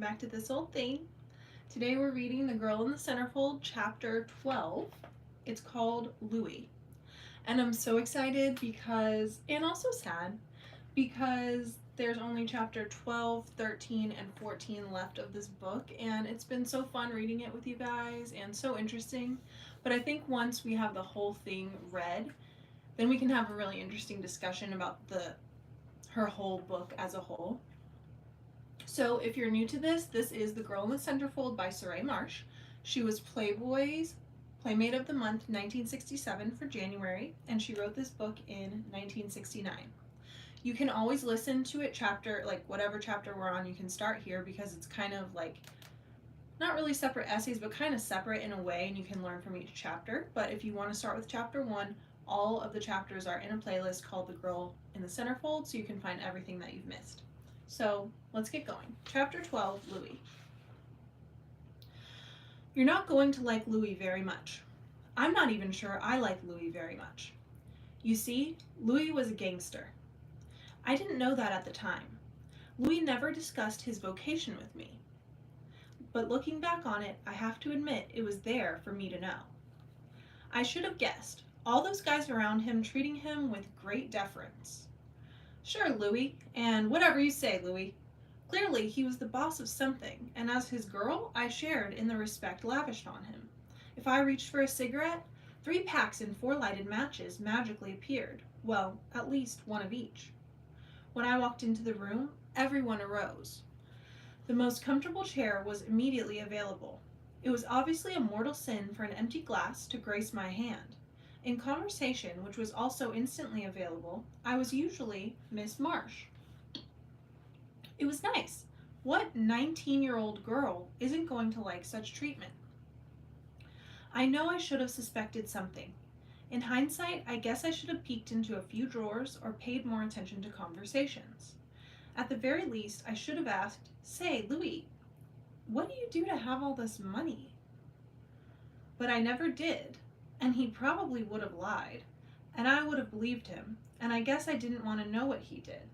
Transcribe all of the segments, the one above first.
back to This Old Thing. Today we're reading The Girl in the Centerfold, chapter 12. It's called Louie. And I'm so excited because, and also sad, because there's only chapter 12, 13, and 14 left of this book, and it's been so fun reading it with you guys and so interesting. But I think once we have the whole thing read, then we can have a really interesting discussion about her whole book as a whole. So if you're new to this is The Girl in the Centerfold by Surrey Marshe. She was Playboy's Playmate of the Month 1967 for January, and she wrote this book in 1969. You can always listen to it whatever chapter we're on, you can start here because it's kind of like, not really separate essays, but kind of separate in a way, and you can learn from each chapter. But if you want to start with chapter 1, all of the chapters are in a playlist called The Girl in the Centerfold, so you can find everything that you've missed. So let's get going. Chapter 12, Louie. You're not going to like Louie very much. I'm not even sure I like Louie very much. You see, Louie was a gangster. I didn't know that at the time. Louie never discussed his vocation with me. But looking back on it, I have to admit it was there for me to know. I should have guessed. All those guys around him treating him with great deference. Sure, Louie, and whatever you say, Louie. Clearly, he was the boss of something, and as his girl, I shared in the respect lavished on him. If I reached for a cigarette, 3 packs and 4 lighted matches magically appeared. Well, at least one of each. When I walked into the room, everyone arose. The most comfortable chair was immediately available. It was obviously a mortal sin for an empty glass to grace my hand. In conversation, which was also instantly available, I was usually Miss Marsh. It was nice. What 19-year-old girl isn't going to like such treatment? I know I should have suspected something. In hindsight, I guess I should have peeked into a few drawers or paid more attention to conversations. At the very least, I should have asked, "Say, Louie, what do you do to have all this money?" But I never did. And he probably would have lied, and I would have believed him, and I guess I didn't want to know what he did.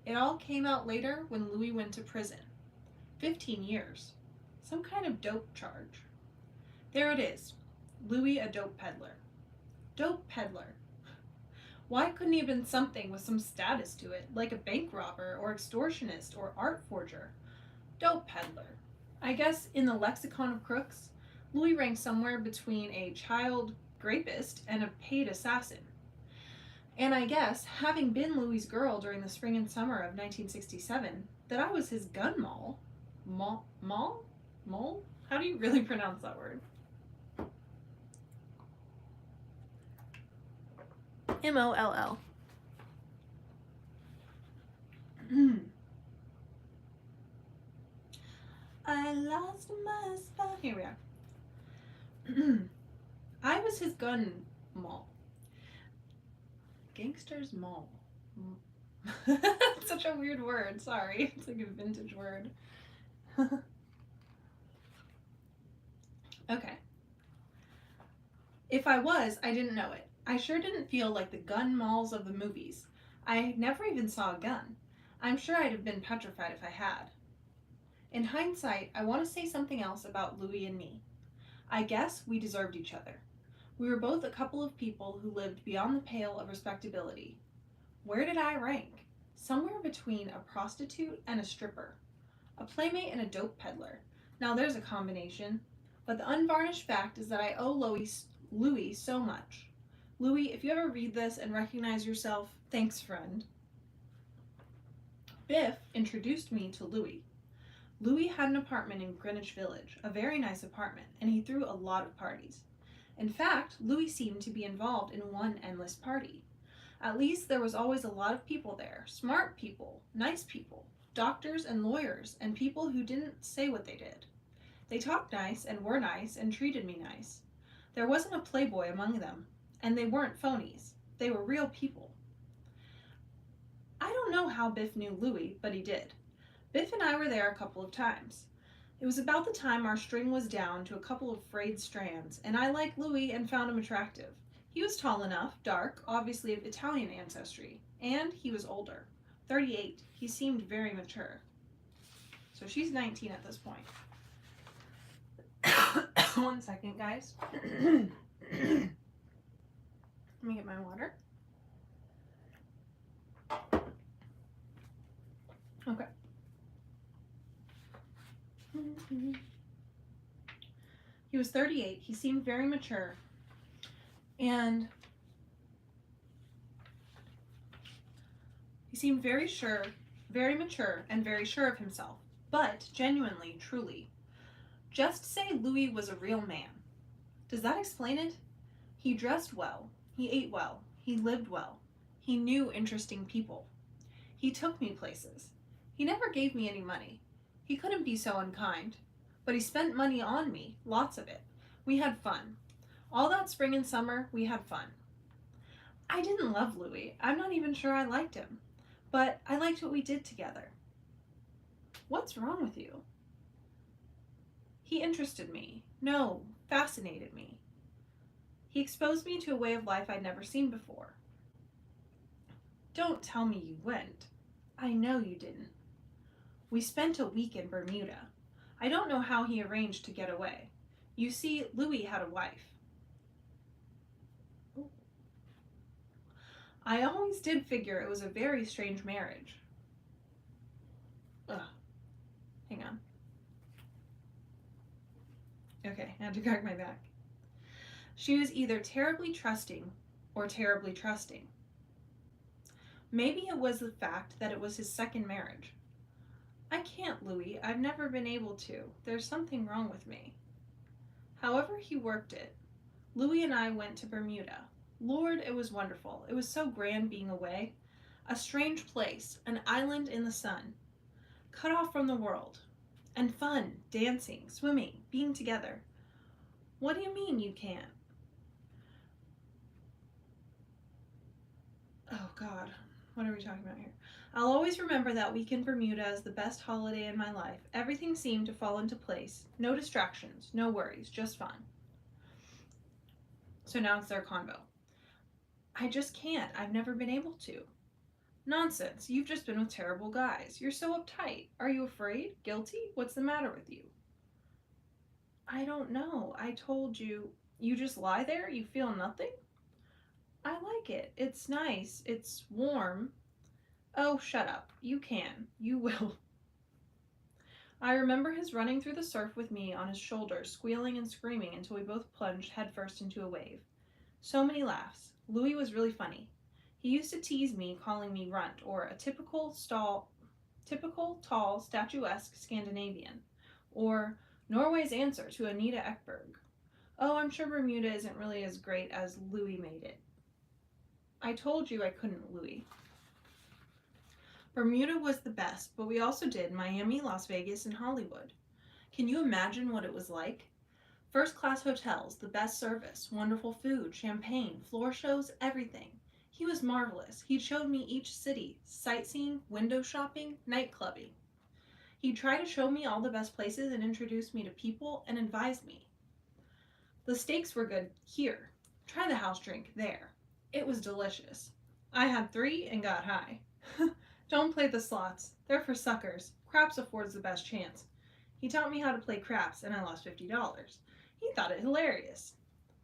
It all came out later when Louie went to prison. 15 years. Some kind of dope charge. There it is. Louie, a dope peddler. Dope peddler. Why couldn't he have been something with some status to it, like a bank robber or extortionist or art forger? Dope peddler. I guess in the lexicon of crooks, Louie ranked somewhere between a child rapist and a paid assassin. And I guess, having been Louie's girl during the spring and summer of 1967, that I was his gun moll. Mole? How do you really pronounce that word? M-O-L-L. I lost my spot. Here we are. I was his gun mall. Gangster's mall. Such a weird word. Sorry. It's like a vintage word. Okay. If I was, I didn't know it. I sure didn't feel like the gun malls of the movies. I never even saw a gun. I'm sure I'd have been petrified if I had. In hindsight, I want to say something else about Louie and me. I guess we deserved each other. We were both a couple of people who lived beyond the pale of respectability. Where did I rank? Somewhere between a prostitute and a stripper. A playmate and a dope peddler. Now there's a combination. But the unvarnished fact is that I owe Louie so much. Louie, if you ever read this and recognize yourself, thanks, friend. Biff introduced me to Louie. Louie had an apartment in Greenwich Village, a very nice apartment, and he threw a lot of parties. In fact, Louie seemed to be involved in one endless party. At least there was always a lot of people there, smart people, nice people, doctors and lawyers, and people who didn't say what they did. They talked nice and were nice and treated me nice. There wasn't a playboy among them, and they weren't phonies. They were real people. I don't know how Biff knew Louie, but he did. Biff and I were there a couple of times. It was about the time our string was down to a couple of frayed strands, and I liked Louie and found him attractive. He was tall enough, dark, obviously of Italian ancestry, and he was older. 38. He seemed very mature. So she's 19 at this point. One second, guys. Let me get my water. Okay. He was 38. He seemed very mature. And he seemed very mature and very sure of himself. But genuinely, truly. Just say Louis was a real man. Does that explain it? He dressed well. He ate well. He lived well. He knew interesting people. He took me places. He never gave me any money. He couldn't be so unkind. But he spent money on me, lots of it. We had fun. All that spring and summer, we had fun. I didn't love Louis. I'm not even sure I liked him. But I liked what we did together. What's wrong with you? He interested me. No, fascinated me. He exposed me to a way of life I'd never seen before. Don't tell me you went. I know you didn't. We spent a week in Bermuda. I don't know how he arranged to get away. You see, Louis had a wife. I always did figure it was a very strange marriage. Ugh. Hang on. Okay, I had to crack my back. She was either terribly trusting or terribly trusting. Maybe it was the fact that it was his second marriage. I can't, Louis. I've never been able to. There's something wrong with me. However he worked it, Louis and I went to Bermuda. Lord, it was wonderful. It was so grand being away. A strange place, an island in the sun, cut off from the world. And fun, dancing, swimming, being together. What do you mean you can't? Oh God, what are we talking about here? I'll always remember that week in Bermuda as the best holiday in my life. Everything seemed to fall into place. No distractions, no worries, just fun. So now it's their convo. I just can't. I've never been able to. Nonsense. You've just been with terrible guys. You're so uptight. Are you afraid? Guilty? What's the matter with you? I don't know. I told you. You just lie there? You feel nothing? I like it. It's nice. It's warm. Oh, shut up. You can. You will. I remember his running through the surf with me on his shoulder, squealing and screaming until we both plunged headfirst into a wave. So many laughs. Louis was really funny. He used to tease me, calling me runt, or a typical, tall, statuesque Scandinavian, or Norway's answer to Anita Ekberg. Oh, I'm sure Bermuda isn't really as great as Louis made it. I told you I couldn't, Louis. Bermuda was the best, but we also did Miami, Las Vegas, and Hollywood. Can you imagine what it was like? First-class hotels, the best service, wonderful food, champagne, floor shows, everything. He was marvelous. He showed me each city, sightseeing, window shopping, night clubbing. He'd try to show me all the best places and introduce me to people and advise me. The steaks were good here. Try the house drink there. It was delicious. I had 3 and got high. Don't play the slots. They're for suckers. Craps affords the best chance. He taught me how to play craps and I lost $50. He thought it hilarious.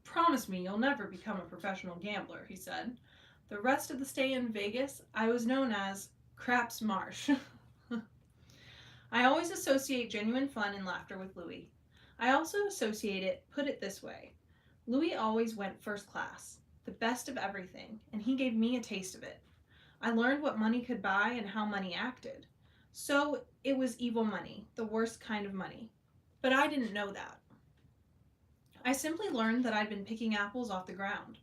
Promise me you'll never become a professional gambler, he said. The rest of the stay in Vegas, I was known as Craps Marsh. I always associate genuine fun and laughter with Louis. I also put it this way. Louis always went first class, the best of everything, and he gave me a taste of it. I learned what money could buy and how money acted. So it was evil money, the worst kind of money. But I didn't know that. I simply learned that I'd been picking apples off the ground.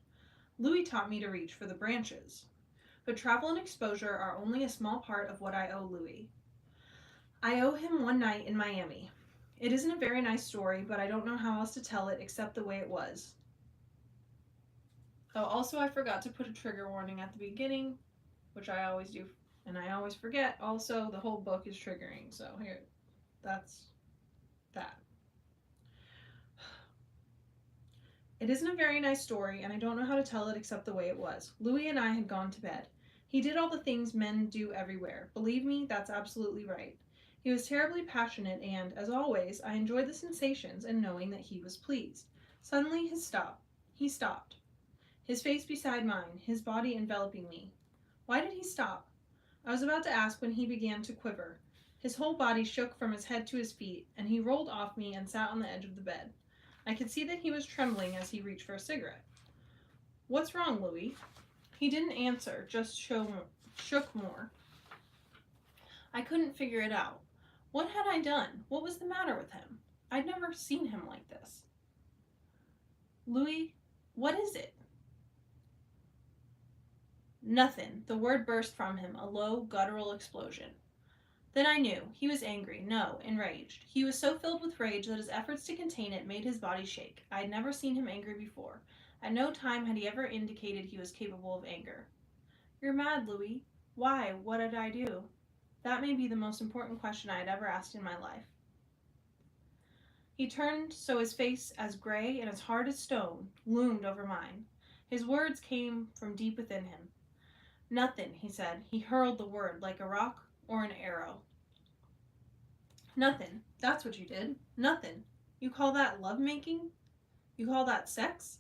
Louis taught me to reach for the branches. But travel and exposure are only a small part of what I owe Louis. I owe him one night in Miami. It isn't a very nice story, but I don't know how else to tell it except the way it was. Oh, also I forgot to put a trigger warning at the beginning, which I always do, and I always forget. Also, the whole book is triggering, so here, that's that. It isn't a very nice story, and I don't know how to tell it except the way it was. Louis and I had gone to bed. He did all the things men do everywhere. Believe me, that's absolutely right. He was terribly passionate, and, as always, I enjoyed the sensations and knowing that he was pleased. Suddenly he stopped, his face beside mine, his body enveloping me. Why did he stop? I was about to ask when he began to quiver. His whole body shook from his head to his feet, and he rolled off me and sat on the edge of the bed. I could see that he was trembling as he reached for a cigarette. What's wrong, Louis? He didn't answer, just shook more. I couldn't figure it out. What had I done? What was the matter with him? I'd never seen him like this. Louis, what is it? Nothing. The word burst from him, a low, guttural explosion. Then I knew. He was angry, no, enraged. He was so filled with rage that his efforts to contain it made his body shake. I had never seen him angry before. At no time had he ever indicated he was capable of anger. You're mad, Louis. Why? What did I do? That may be the most important question I had ever asked in my life. He turned so his face, as gray and as hard as stone, loomed over mine. His words came from deep within him. Nothing, he said. He hurled the word like a rock or an arrow. Nothing. That's what you did. Nothing. You call that lovemaking? You call that sex?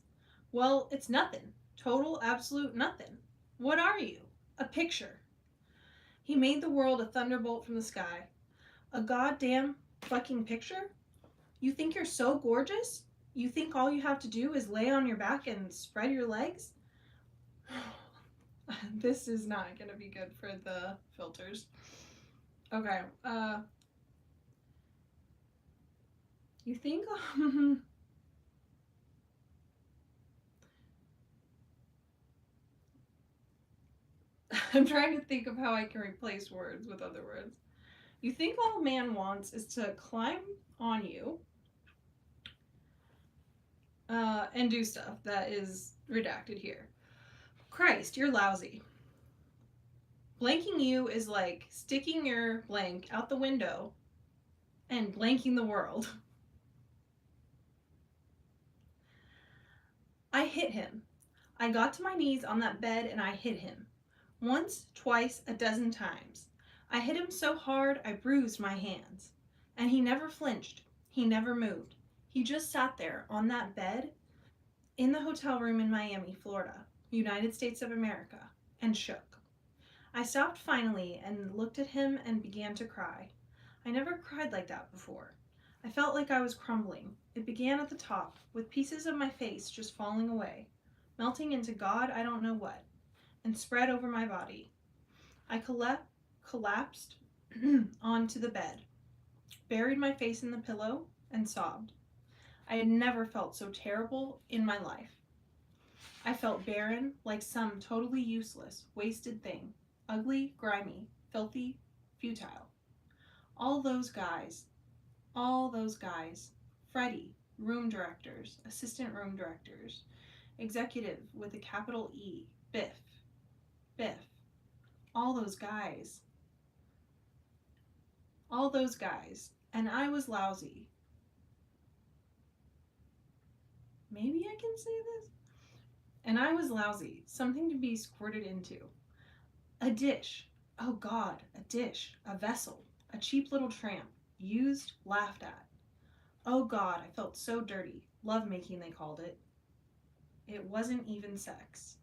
Well, it's nothing. Total, absolute nothing. What are you? A picture. He made the world a thunderbolt from the sky. A goddamn fucking picture? You think you're so gorgeous? You think all you have to do is lay on your back and spread your legs? This is not going to be good for the filters. Okay, you think... I'm trying to think of how I can replace words with other words. You think all a man wants is to climb on you and do stuff that is redacted here. Christ, you're lousy. Blanking you is like sticking your blank out the window and blanking the world. I hit him. I got to my knees on that bed and I hit him. Once, twice, a dozen times. I hit him so hard I bruised my hands. And he never flinched. He never moved. He just sat there on that bed in the hotel room in Miami, Florida, United States of America, and shook. I stopped finally and looked at him and began to cry. I never cried like that before. I felt like I was crumbling. It began at the top, with pieces of my face just falling away, melting into God I don't know what, and spread over my body. I collapsed onto the bed, buried my face in the pillow, and sobbed. I had never felt so terrible in my life. I felt barren, like some totally useless, wasted thing. Ugly, grimy, filthy, futile. All those guys, Freddie, room directors, assistant room directors, executive with a capital E, Biff, all those guys, and I was lousy. Maybe I can say this? And I was lousy, something to be squirted into. A dish, oh God, a dish, a vessel, a cheap little tramp, used, laughed at. Oh God, I felt so dirty. Lovemaking, they called it. It wasn't even sex.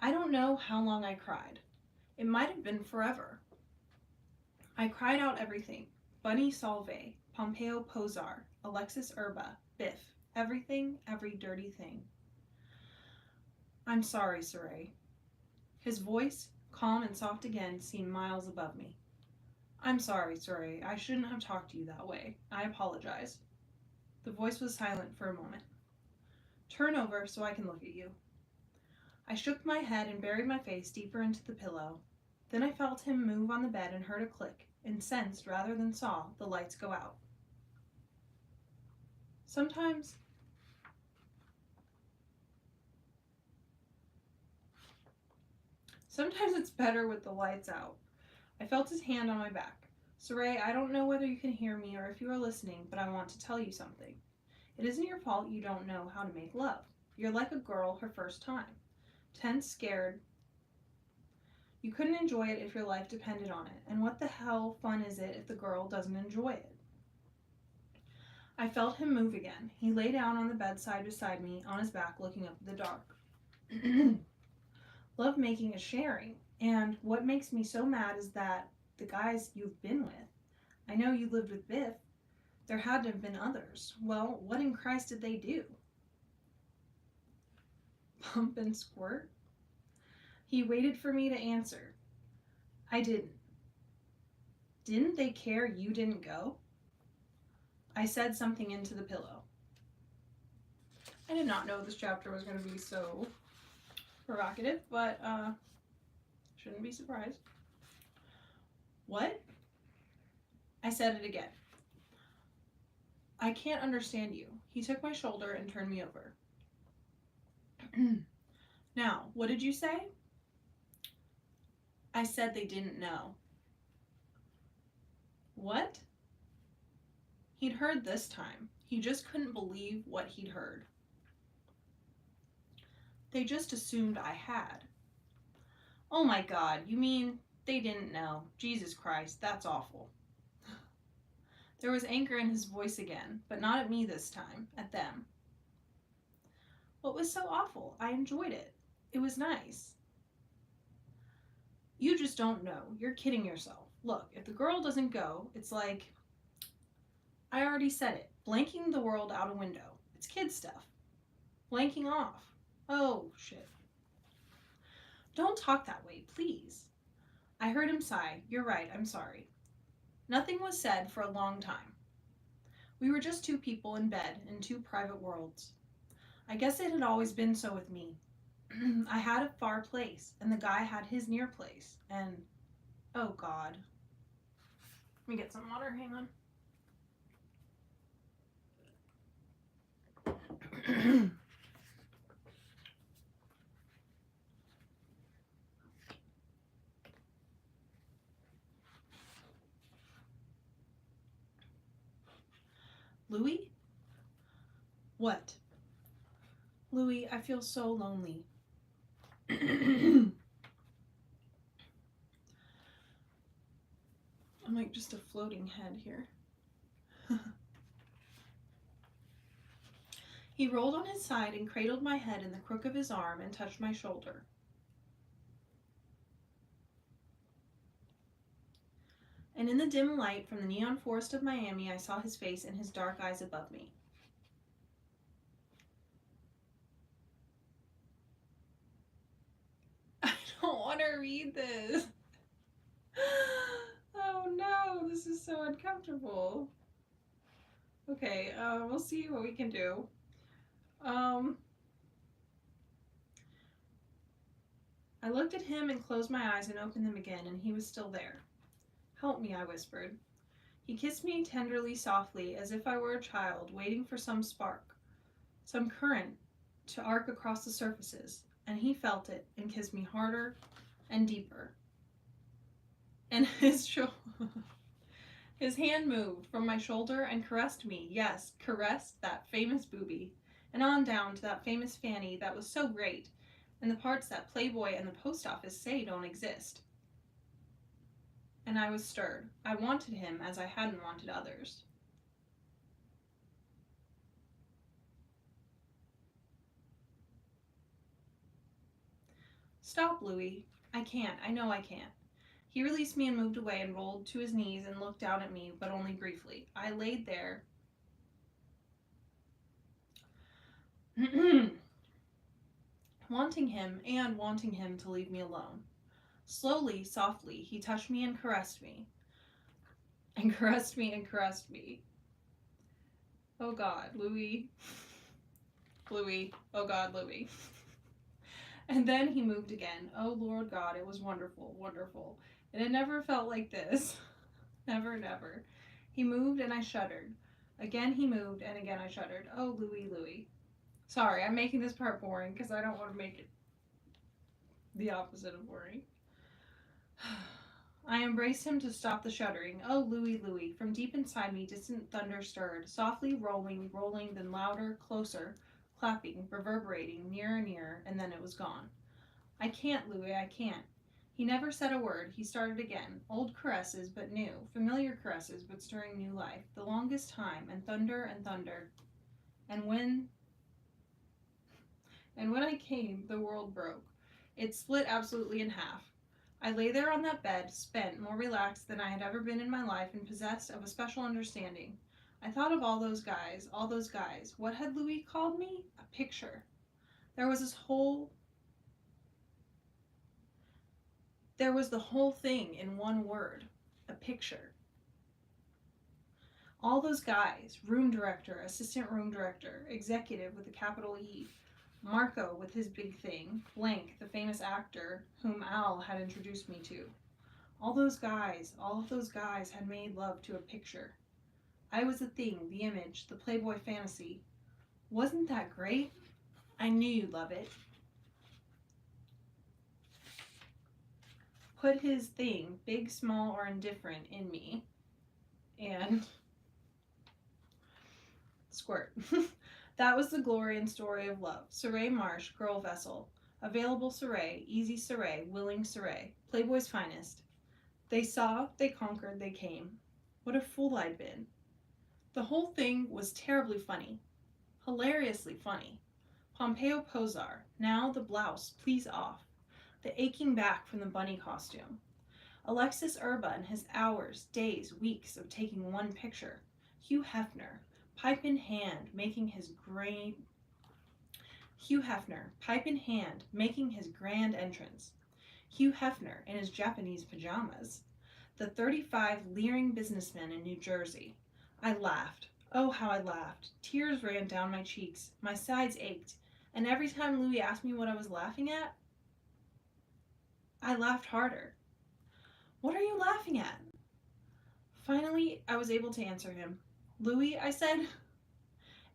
I don't know how long I cried. It might have been forever. I cried out everything. Bunny Solvay, Pompeo Posar, Alexis Urba, Biff. Everything, every dirty thing. I'm sorry, Surrey. His voice, calm and soft again, seemed miles above me. I'm sorry, Surrey. I shouldn't have talked to you that way. I apologize. The voice was silent for a moment. Turn over so I can look at you. I shook my head and buried my face deeper into the pillow. Then I felt him move on the bed and heard a click, and sensed rather than saw the lights go out. Sometimes it's better with the lights out. I felt his hand on my back. Surrey, I don't know whether you can hear me or if you are listening, but I want to tell you something. It isn't your fault you don't know how to make love. You're like a girl her first time. Tense, scared. You couldn't enjoy it if your life depended on it, and what the hell fun is it if the girl doesn't enjoy it? I felt him move again. He lay down on the bedside beside me, on his back, looking up at the dark. Love making is sharing, and what makes me so mad is that the guys you've been with. I know you lived with Biff. There had to have been others. Well, what in Christ did they do? Pump and squirt? He waited for me to answer. I didn't. Didn't they care you didn't go? I said something into the pillow. I did not know this chapter was going to be so provocative, but shouldn't be surprised. What? I said it again. I can't understand you. He took my shoulder and turned me over. Now, what did you say? I said they didn't know. What? He'd heard this time. He just couldn't believe what he'd heard. They just assumed I had. Oh my God, you mean they didn't know? Jesus Christ, that's awful. There was anger in his voice again, but not at me this time, at them. What was so awful? I enjoyed it. It was nice. You just don't know. You're kidding yourself. Look, if the girl doesn't go, it's like... I already said it. Blanking the world out a window. It's kid stuff. Blanking off. Oh, shit. Don't talk that way, please. I heard him sigh. You're right, I'm sorry. Nothing was said for a long time. We were just two people in bed in two private worlds. I guess it had always been so with me. I had a far place, and the guy had his near place, and... oh, God. Let me get some water, hang on. Louis? What? Louis, I feel so lonely. I'm like just a floating head here. He rolled on his side and cradled my head in the crook of his arm and touched my shoulder. And in the dim light from the neon forest of Miami, I saw his face and his dark eyes above me. I don't want to read this. Oh no, this is so uncomfortable. Okay, we'll see what we can do. I looked at him and closed my eyes and opened them again, and he was still there. Help me, I whispered. He kissed me tenderly, softly, as if I were a child waiting for some spark, some current to arc across the surfaces, and he felt it and kissed me harder and deeper. And his hand moved from my shoulder and caressed me. Yes, caressed that famous boobie, and on down to that famous fanny that was so great, and the parts that Playboy and the post office say don't exist. And I was stirred. I wanted him as I hadn't wanted others. Stop, Louis. I can't. I know I can't. He released me and moved away and rolled to his knees and looked down at me, but only briefly. I laid there. Wanting him to leave me alone. Slowly, softly, he touched me and caressed me. And caressed me and caressed me. Oh God, Louis. Louis. Oh God, Louis. And then he moved again. Oh Lord God, it was wonderful, wonderful. And it never felt like this. Never, never. He moved and I shuddered. Again he moved and again I shuddered. Oh, Louis, Louis. Sorry, I'm making this part boring because I don't want to make it the opposite of boring. I embraced him to stop the shuddering. Oh, Louis, Louis. From deep inside me, distant thunder stirred, softly rolling, rolling, then louder, closer, clapping, reverberating, nearer, nearer, and then it was gone. I can't, Louis, I can't. He never said a word. He started again. Old caresses, but new. Familiar caresses, but stirring new life. The longest time, and thunder and thunder. And when I came, the world broke. It split absolutely in half. I lay there on that bed, spent, more relaxed than I had ever been in my life, and possessed of a special understanding. I thought of all those guys, all those guys. What had Louis called me? A picture. There was the whole thing in one word. A picture. All those guys, room director, assistant room director, executive with a capital E, Marco with his big thing, Blank, the famous actor whom Al had introduced me to. All of those guys had made love to a picture. I was the thing, the image, the Playboy fantasy. Wasn't that great? I knew you'd love it. Put his thing, big, small, or indifferent, in me, and squirt. That was the glory and story of love. Surrey Marshe, girl vessel. Available Surrey, easy Surrey, willing Surrey. Playboy's finest. They saw, they conquered, they came. What a fool I'd been. The whole thing was terribly funny. Hilariously funny. Pompeo Posar. Now the blouse, please off. The aching back from the bunny costume. Alexis Urba and his hours, days, weeks of taking one picture. Hugh Hefner, pipe in hand, making his grand entrance. Hugh Hefner in his Japanese pajamas. The 35 leering businessmen in New Jersey. I laughed. Oh, how I laughed. Tears ran down my cheeks. My sides ached. And every time Louis asked me what I was laughing at, I laughed harder. What are you laughing at? Finally, I was able to answer him. Louis, I said,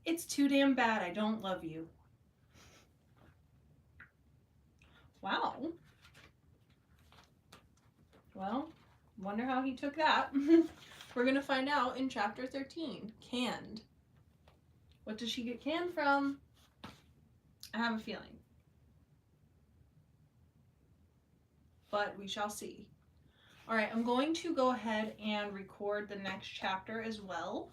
it's too damn bad I don't love you. Wow. Well, wonder how he took that. We're going to find out in chapter 13. Canned. What does she get canned from? I have a feeling. But we shall see. All right, I'm going to go ahead and record the next chapter as well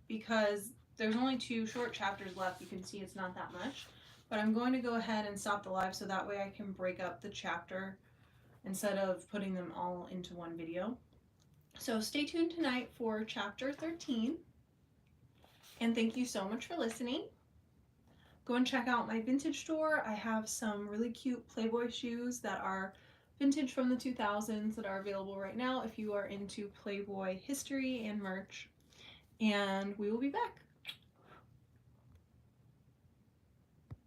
because there's only 2 short chapters left. You can see it's not that much. But I'm going to go ahead and stop the live so that way I can break up the chapter instead of putting them all into one video. So stay tuned tonight for chapter 13. And thank you so much for listening. Go and check out my vintage store. I have some really cute Playboy shoes that are vintage from the 2000s that are available right now if you are into Playboy history and merch. And we will be back.